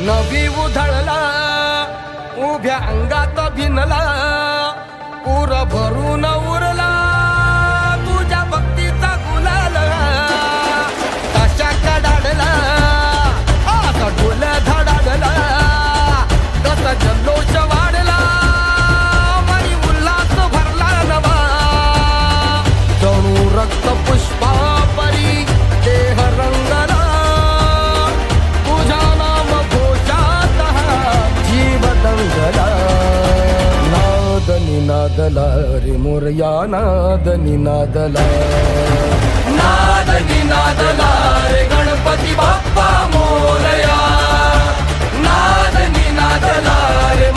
नवी उधळला उभ्या अंगात भिनला पूर भरून उरला तुझ्या भक्तीचा गुलाल कशा कडाडला आता ढोल धडाडला कसा जल्लोष वाढला मनी उल्हास भरला नवा जणू रक्त पुष्पा परी देह रंगला तुझ्या नाम घोषात जीव दंगला नाद निनादला रे मोरया नाद निनादला नाद निनादला रे गणपती बाप्पा मोरया नाद निनादला रे